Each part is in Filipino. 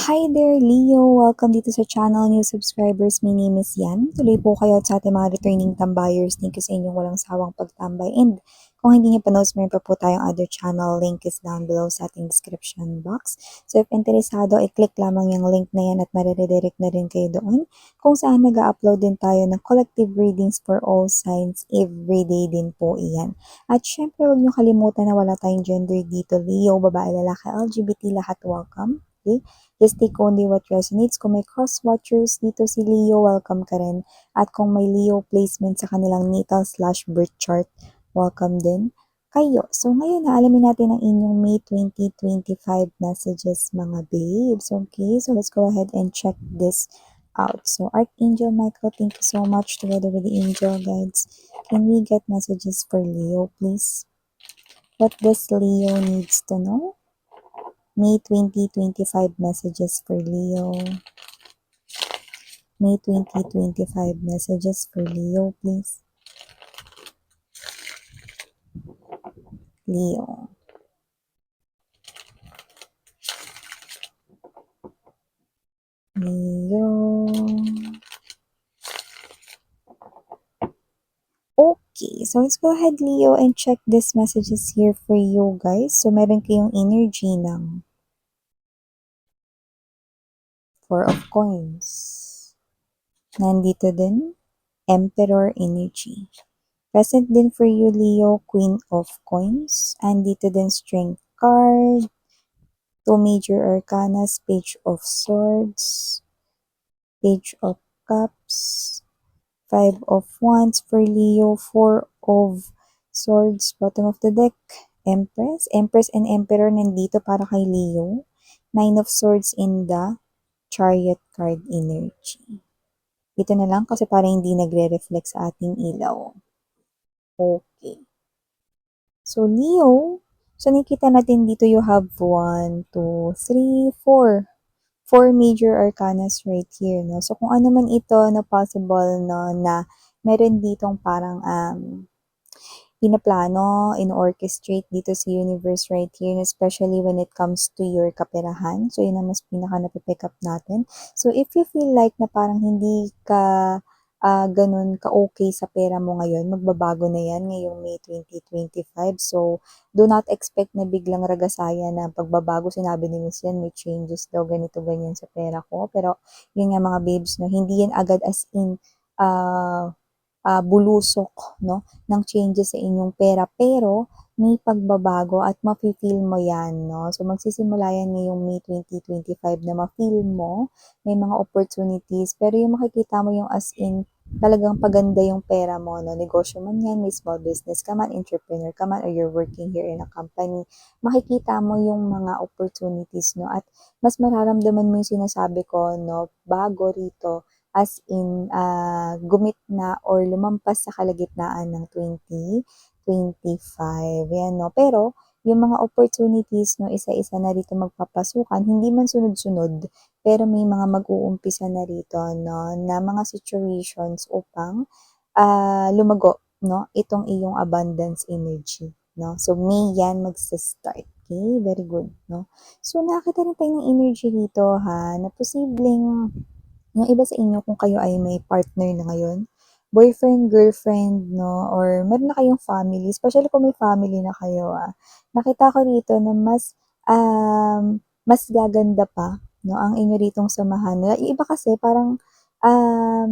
Hi there, Leo! Welcome dito sa channel, new subscribers. My name is Yan. Tuloy po kayo at sa ating mga returning tambayers. Thank you sa inyong walang sawang pagtambay. And kung hindi niyo pa knows, meron pa po tayong other channel. Link is down below sa ating description box. So if interesado, i-click lamang yung link na yan at mariredirect na rin kayo doon. Kung saan nag-upload din tayo ng collective readings for all signs everyday din po iyan. At syempre, huwag niyo kalimutan na wala tayong gender dito. Leo, babae, lalaki, LGBT, lahat welcome. Okay? Just take only what resonates. Kung may cross-watchers dito si Leo, welcome ka rin. At kung may Leo placement sa kanilang natal/birth chart, welcome din kayo. So ngayon, alamin natin ang inyong May 2025 messages, mga babes. Okay, so let's go ahead and check this out. So Archangel Michael, thank you so much together with the angel guides. Can we get messages for Leo, please? What does Leo needs to know? May 2025 messages for Leo. May 2025 messages for Leo, please. Leo. Leo. Okay, so let's go ahead, Leo, and check these messages here for you guys. So meron kayong energy ng Four of Coins. Nandito din, Emperor energy. Present din for you, Leo, Queen of Coins. Andito din Strength card. Two major arcanas, Page of Swords, Page of Cups, Five of Wands for Leo, Four of Swords, bottom of the deck, Empress. Empress and Emperor nandito para kay Leo. Nine of Swords in the Chariot card energy. Ito na lang kasi parang hindi nagre-reflect sa ating ilaw. Okay. So, Leo, so nakikita natin dito you have 1, 2, 3, 4. Four major arcanas right here, no? So, kung ano man ito na possible, no, na meron ditong parang pinaplano, in-orchestrate dito sa universe right here, especially when it comes to your kaperahan. So, yun ang mas pinaka napipick up natin. So, if you feel like na parang hindi ka ganun ka-okay sa pera mo ngayon, magbabago na yan ngayong May 2025. So, do not expect na biglang ragasaya na pagbabago. Sinabi ni Miss yan, may changes daw, ganito, ganyan sa pera ko. Pero, yun nga mga babes, no, hindi yan agad as in bulusok, no, ng changes sa inyong pera. Pero, may pagbabago at mafe-feel mo yan, no? So, magsisimula yan ngayong May 2025 na ma-feel mo, may mga opportunities, pero yung makikita mo yung as in, talagang paganda yung pera mo, no? Negosyo man yan, may small business ka man, entrepreneur ka man, or you're working here in a company, makikita mo yung mga opportunities, no? At mas mararamdaman mo yung sinasabi ko, no? Bago rito, as in gumitna or lumampas sa kalagitnaan ng 2025. Yan, no? Pero, yung mga opportunities, no, isa-isa na rito magpapasukan, hindi man sunod-sunod, pero may mga mag-uumpisa na rito, no, na mga situations upang lumago, no, itong iyong abundance energy, no. So, may yan magsa-start. Okay, very good, no. So, nakita rin tayo ng energy dito, ha, na posibleng yung iba sa inyo kung kayo ay may partner na ngayon, boyfriend, girlfriend, no, or meron na kayong family, especially kung may family na kayo, nakita ko rito na mas gaganda pa, no, ang inyo ritong samahan. Yung iba kasi parang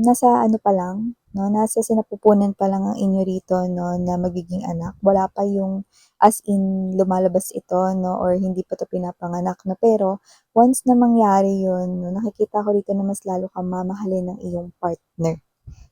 nasa ano pa lang, no, nasa sinapupunan pa lang ang inyo rito, no, na magiging anak. Wala pa yung as in lumalabas ito, no, or hindi pa to pinapanganak, no, pero once na mangyari yun, no, nakikita ko rito na mas lalo kang mamahalin ng iyong partner.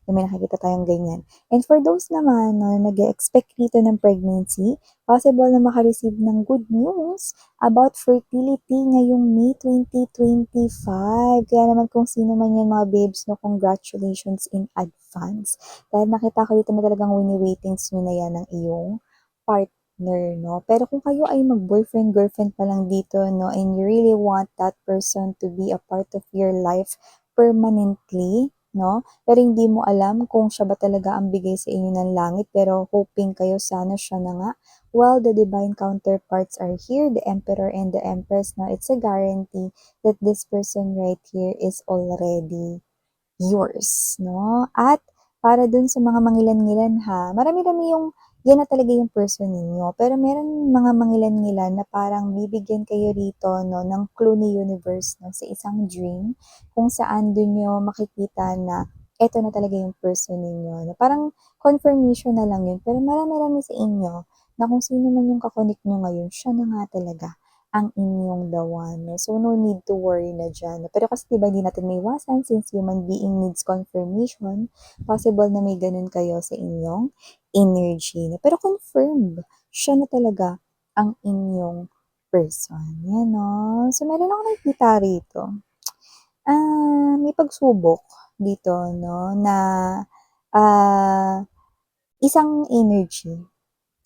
May nakikita tayong ganyan. And for those naman no, nag-expect dito ng pregnancy, possible na makareceive ng good news about fertility ngayong May 2025. Kaya naman kung sino man yan mga babes, no, congratulations in advance. Dahil nakita ko dito na talagang wini-waitings nyo na yan ng iyong partner, no? Pero kung kayo ay mag-boyfriend, girlfriend pa lang dito, no, and you really want that person to be a part of your life permanently, no? Pero hindi mo alam kung siya ba talaga ang bigay sa inyo ng langit, pero hoping kayo sana siya na nga. while the divine counterparts are here, the emperor and the empress, no, it's a guarantee that this person right here is already yours, no? At para dun sa mga mangilan-ngilan ha, marami-rami yung yan na talaga yung person ninyo. Pero meron mga mangilan-ngilan na parang bibigyan kayo rito, no, ng clue ni universe, no, sa isang dream kung saan dun nyo makikita na eto na talaga yung person ninyo. No? Parang confirmation na lang yun. Pero marami-rami sa inyo na kung sino man yung kakonik nyo ngayon, siya na nga talaga ang inyong the one. No? So, no need to worry na dyan. Pero kasi diba, hindi natin maiwasan since human being needs confirmation, possible na may ganun kayo sa inyong energy. No? Pero confirmed, siya na talaga ang inyong person. Yan, no? So, meron ako nakikita rito. May pagsubok dito, no? Na isang energy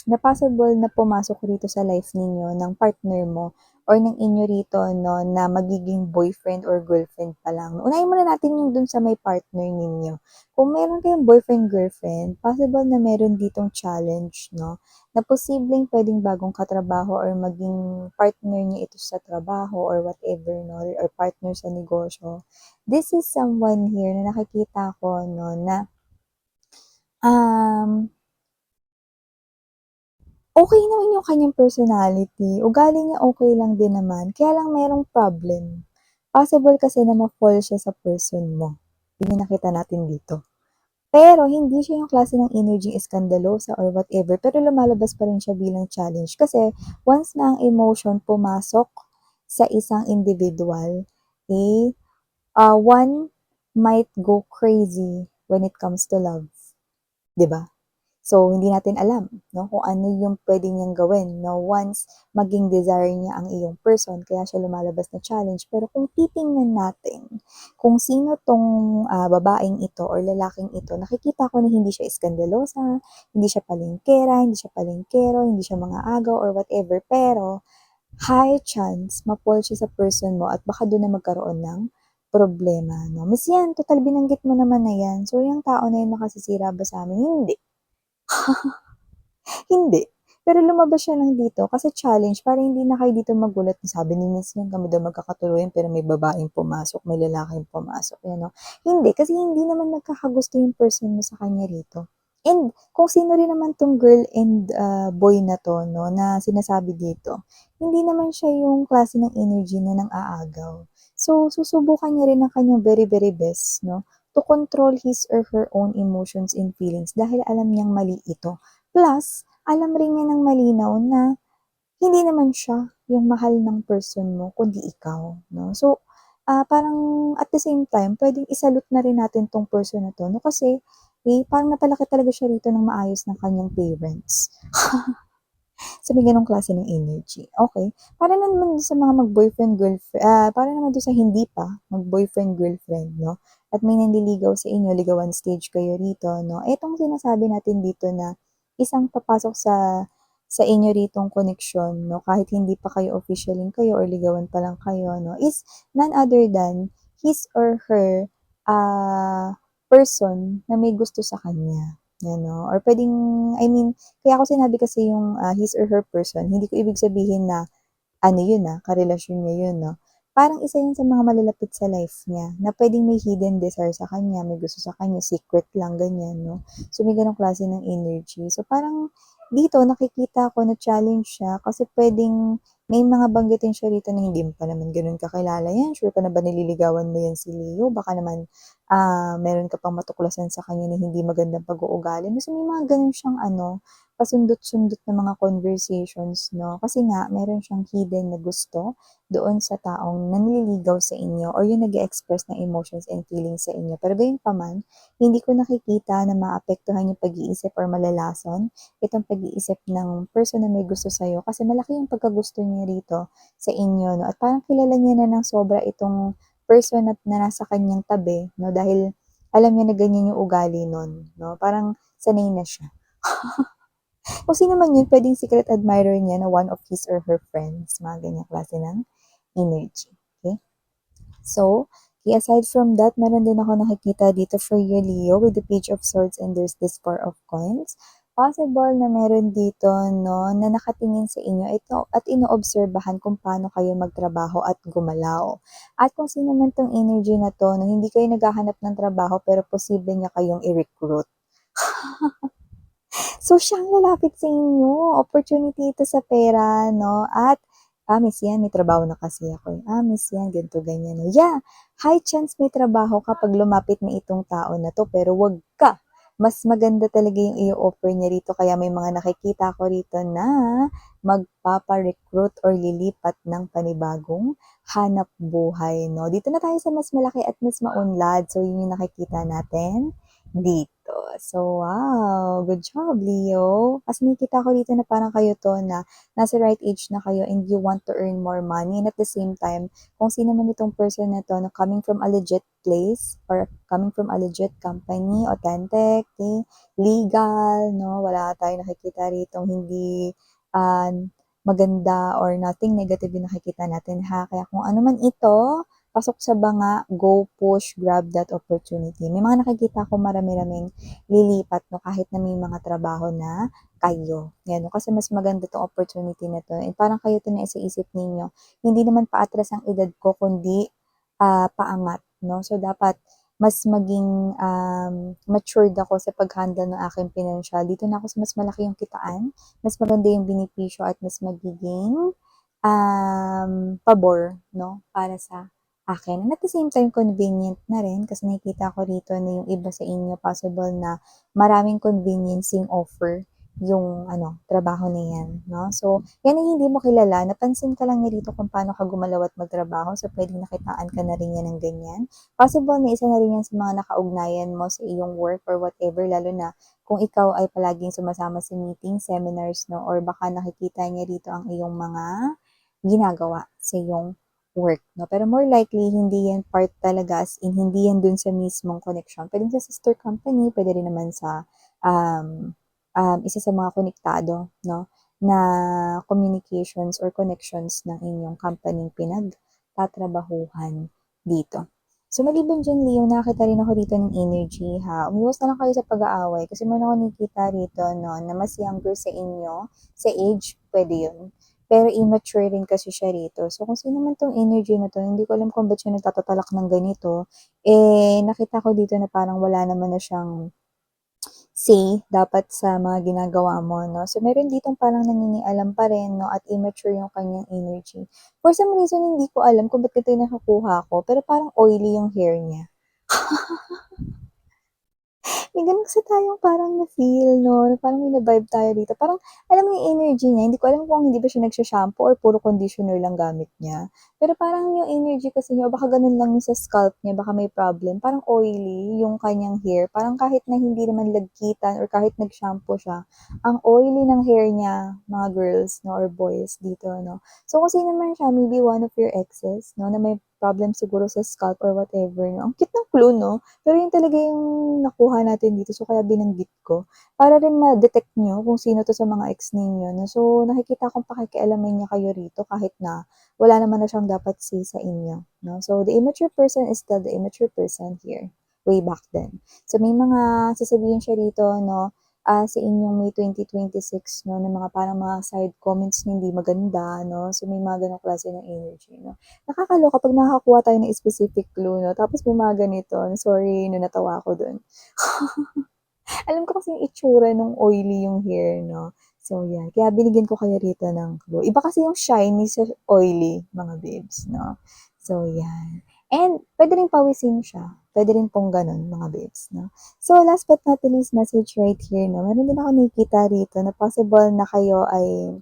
na possible na pumasok rito sa life ninyo ng partner mo or ng inyo rito, no, na magiging boyfriend or girlfriend pa lang. Unahin muna natin yung dun sa may partner ninyo. Kung meron kayong boyfriend-girlfriend, possible na meron ditong challenge, no, na posibleng pwedeng bagong katrabaho or maging partner niya ito sa trabaho or whatever, no, or partner sa negosyo. This is someone here na nakikita ko, no, na um, okay naman yung kanyang personality, ugali niya okay lang din naman, kaya lang merong problem. Possible kasi na ma-fall siya sa person mo. Yun yung nakita natin dito. Pero hindi siya yung klase ng energy iskandalosa or whatever, pero lumalabas pa rin siya bilang challenge. Kasi once na ang emotion pumasok sa isang individual, eh, one might go crazy when it comes to love. 'Di ba? So, hindi natin alam, no, kung ano yung pwede niyang gawin, no, once maging desire niya ang iyong person, kaya siya lumalabas na challenge. Pero kung titingnan natin kung sino tong babaeng ito or lalaking ito, nakikita ko na hindi siya iskandalosa, hindi siya palengkera, hindi siya palengkero, hindi siya mga agaw or whatever. Pero, high chance ma-fall siya sa person mo at baka doon na magkaroon ng problema, no? Miss yan, total binanggit mo naman na yan. So, yung tao na yun makasisira ba sa amin? Hindi. Hindi. Pero lumabas siya ng dito kasi challenge para hindi na kayo dito magulat na sabi ni Miss yan kami daw magkakatuluyan pero may babaeng pumasok, may lalaking pumasok, yan o. Hindi, kasi hindi naman nagkakagusto yung person mo sa kanya rito. And kung sino rin naman tong girl and boy na to, no, na sinasabi dito, hindi naman siya yung klase ng energy na nang aagaw. So, susubukan niya rin ang kanyang very, very best, no, to control his or her own emotions and feelings dahil alam niyang mali ito. Plus, alam rin niya ng malinaw na hindi naman siya yung mahal ng person mo, kundi ikaw, no? So, parang at the same time, pwedeng isalute na rin natin tong person na to, no? Kasi, parang napalaki talaga siya rito ng maayos ng kanyang parents. So, may ganong klase ng energy. Okay. Para naman sa mga mag-boyfriend, girlfriend, para naman doon sa hindi pa mag-boyfriend, girlfriend, no? At may nanliligaw sa inyo, ligawan stage kayo rito, no? Etong sinasabi natin dito na isang papasok sa inyo ritong koneksyon, no? Kahit hindi pa kayo officialing kayo or ligawan pa lang kayo, no? Is none other than his or her person na may gusto sa kanya. Yan, no? Or pwedeng, I mean, kaya ako sinabi kasi yung his or her person, hindi ko ibig sabihin na ano yun karelasyon niya yun, no? Parang isa yun sa mga malalapit sa life niya na pwedeng may hidden desire sa kanya, may gusto sa kanya, secret lang, ganyan, no? So, may ganong klase ng energy. So, parang dito nakikita ko na challenge siya kasi pwedeng may mga banggitin siya rito na hindi mo pa naman ganun kakilala yan. Sure ka na ba nililigawan mo yan si Leo? Baka naman meron ka pang matuklasan sa kanya na hindi magandang pag-uugali. So, may mga ganun siyang pasundot-sundot na mga conversations, no? Kasi nga, meron siyang hidden na gusto doon sa taong nanliligaw sa inyo or yung nag express ng emotions and feelings sa inyo. Pero gayon pa man, hindi ko nakikita na maapektuhan yung pag-iisip or malalason itong pag-iisip ng person na may gusto sa'yo kasi malaki yung pagkagusto niya rito sa inyo, no? At parang kilala niya na ng sobra itong person na nasa kanyang tabi, no? Dahil alam niya na ganyan yung ugali nun, no? Parang sanay na siya. Kung sino man yun, pwedeng secret admirer niya na one of his or her friends. Mga ganyang klase ng energy. Okay? So, aside from that, meron din ako nakikita dito for you, Leo, with the Page of Swords and there's this Four of Coins. possible na meron dito 'no, na nakatingin sa inyo ito at inoobserbahan kung paano kayo magtrabaho at gumalaw. At kung sino man 'tong energy na 'to 'no, hindi kayo naghahanap ng trabaho pero posible niya kayong i-recruit. So, siyang lalapit sa inyo, opportunity ito sa pera 'no, at, miss 'yan may trabaho na kasi ako, eh. Miss 'yan ganito, ganyan 'no. Yeah, high chance may trabaho kapag lumapit na itong tao na 'to pero 'wag ka. Mas maganda talaga yung i-o-offer niya rito kaya may mga nakikita ako rito na magpapa-recruit or lilipat ng panibagong hanap buhay 'no. Dito na tayo sa mas malaki at mas maunlad. So, yun yung nakikita natin dito. So, wow, good job, Leo. Kasi nakikita ko dito na parang kayo 'to na nasa right age na kayo and you want to earn more money and at the same time, kung sino man itong person na 'to na coming from a legit place or coming from a legit company, authentic, okay, legal, 'no, wala tayong nakikita ritong hindi, maganda or nothing negative yung nakikita natin, ha. Kaya kung ano man ito, pasok sa banga, go, push, grab that opportunity. May mga nakikita ako marami-raming lilipat 'no, kahit na may mga trabaho na kayo, 'yan 'no. Kasi mas maganda 'tong opportunity na 'to and parang kayo 'to na sa isip ninyo, hindi naman paatras ang edad ko kundi, paangat 'no. So dapat mas maging, matured ako sa pag-handle ng aking pinansiyal. Dito na ako sa mas malaki yung kitaan, mas maganda yung benepisyo at mas magiging, pabor 'no, para sa akin. And at the same time, convenient na rin kasi nakikita ko rito na yung iba sa inyo possible na maraming conveniencing offer yung ano, trabaho na yan, 'no? So, yan ay hindi mo kilala, napansin ka lang niya rito kung paano ka gumalaw at magtrabaho, so puwedeng nakitaan ka na rin yan ng ganyan. Possible na isa na rin yan sa mga nakaugnayan mo sa iyong work or whatever, lalo na kung ikaw ay palaging sumasama sa meetings, seminars, 'no, or baka nakikita niya rito ang iyong mga ginagawa sa iyong work 'no. Pero more likely hindi yan part talaga as in hindi yan dun sa mismong connection. Puwedeng sa sister company, puwede rin naman sa, isa sa mga konektado 'no, na communications or connections ng inyong company-ng pinagtatrabahuhan dito. So maliban diyan Leo, nakakita rin ako dito ng energy ha. Umiwas na lang kayo sa pag-aaway kasi meron akong nakikita rito 'no, na mas younger sa inyo, sa age, puwede yun. Pero immature rin kasi siya rito. So, kung sino man 'tong energy na 'to, hindi ko alam kung ba't siya nagtatatalak ng ganito. Nakita ko dito na parang wala naman na siyang say dapat sa mga ginagawa mo 'no. So, meron ditong parang nangingialam pa rin 'no at immature yung kanyang energy. For some reason, hindi ko alam kung ba't ganito yung nakukuha ko, pero parang oily yung hair niya. May gano'n kasi tayong parang na-feel 'no, na parang may na-vibe tayo dito. Parang alam mo yung energy niya, hindi ko alam kung hindi ba siya nagsha-shampoo or puro conditioner lang gamit niya. Pero parang yung energy kasi niya o baka gano'n lang yung sa scalp niya, baka may problem. Parang oily yung kanyang hair. Parang kahit na hindi naman lagkitan or kahit nag-shampoo siya, ang oily ng hair niya, mga girls 'no or boys dito 'no. So kung sino man siya, maybe one of your exes 'no, na may problem siguro sa scalp or whatever 'no. Ang cute ng clue 'no? Pero yun talaga yung nakuha natin dito, so kaya binanggit ko. Para rin ma-detect niyo kung sino 'to sa mga ex ninyo 'no. So, nakikita kong pakikialaman niya kayo rito kahit na wala naman na siyang dapat say sa inyo 'no. So, the immature person is still the immature person here, way back then. So, may mga sasabihin siya rito 'no, sa inyong May 2026 'no, na mga parang mga side comments na hindi maganda 'no. So, may mga gano'ng klase ng energy 'no. Nakakaloka 'pag nakakakuha tayo ng specific clue 'no, tapos may mga ganito, sorry na natawa ako dun. Alam ko kasi yung itsura nung oily yung hair 'no, so yan, kaya binigyan ko kayo rito ng clue. Iba kasi yung shiny sa oily mga babes 'no, so yan. And puwede ring pawisin siya, puwede rin pong gano'n mga babes 'no. So last but not the least message right here 'no, meron din ako nakikita rito na possible na kayo ay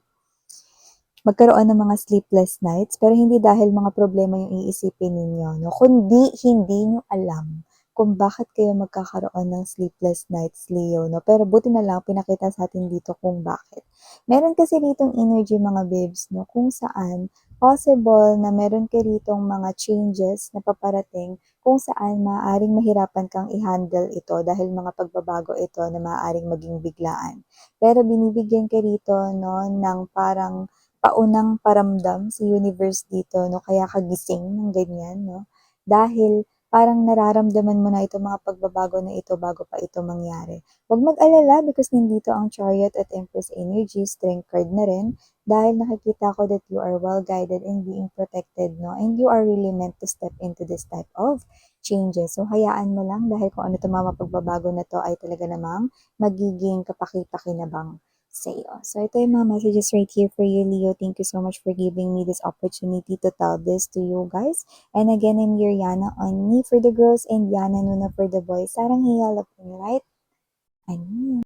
magkaroon ng mga sleepless nights, pero hindi dahil mga problema yung iisipin ninyo 'no, kundi hindi niyo alam kung bakit kayo magkakaroon ng sleepless nights, Leo 'no. Pero buti na lang pinakita sa'tin dito kung bakit. Meron kasi ditong energy mga babes 'no, kung saan possible na meron ka ritong mga changes na paparating kung saan maaaring mahirapan kang i-handle ito dahil mga pagbabago ito na maaaring maging biglaan. Pero binibigyan ka rito 'no ng parang paunang paramdam si universe dito 'no, kaya ka gising ng ganyan 'no, dahil parang nararamdaman mo na itong mga pagbabago na ito bago pa ito mangyari. Huwag mag-alala because nandito ang Chariot at Empress energy, strength card na rin, dahil nakikita ko that you are well guided and being protected, no? And you are really meant to step into this type of changes. So, hayaan mo lang dahil kung ano itong mga pagbabago na to ay talaga namang magiging kapaki-pakinabang sa iyo. So, ito yung mga messages right here for you, Leo. Thank you so much for giving me this opportunity to tell this to you guys. And again, I'm your Yana on me for the girls and Yana Nuna for the boys. Sarang hiyalap, right? Ayun.